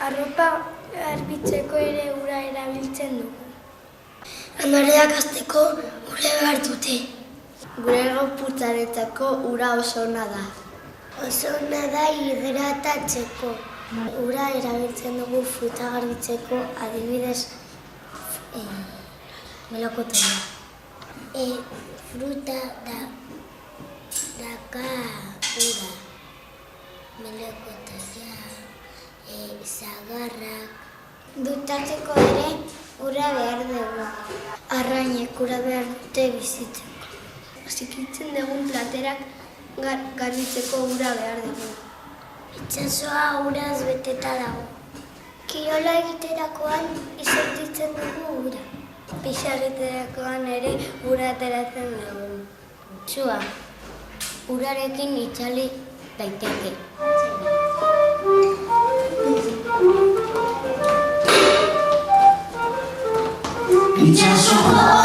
Arropa garbitzeko ere ura erabiltzen dugu. Landareak hazteko ura behar dute. Gure gorputzarentzako ura oso ona da. Oso ona da hidratatzeko. Ura erabiltzen dugu fruta garbitzeko, adibidez, melokotela. Fruta daka ura. Melokotela, zagarrak. Dutatzeko ere ura behar dugu. Arrainek ura behar dute bizitzeko. Zikitzen dugun platerak garbitzeko ura behar dugu. Itsasoa uraz beteta dago. Kirola egiterakoan isortitzen dugu ura. Pixa egiterakoan ere ura ateratzen dugu. Sua, urarekin itzali daiteke. Itsasoa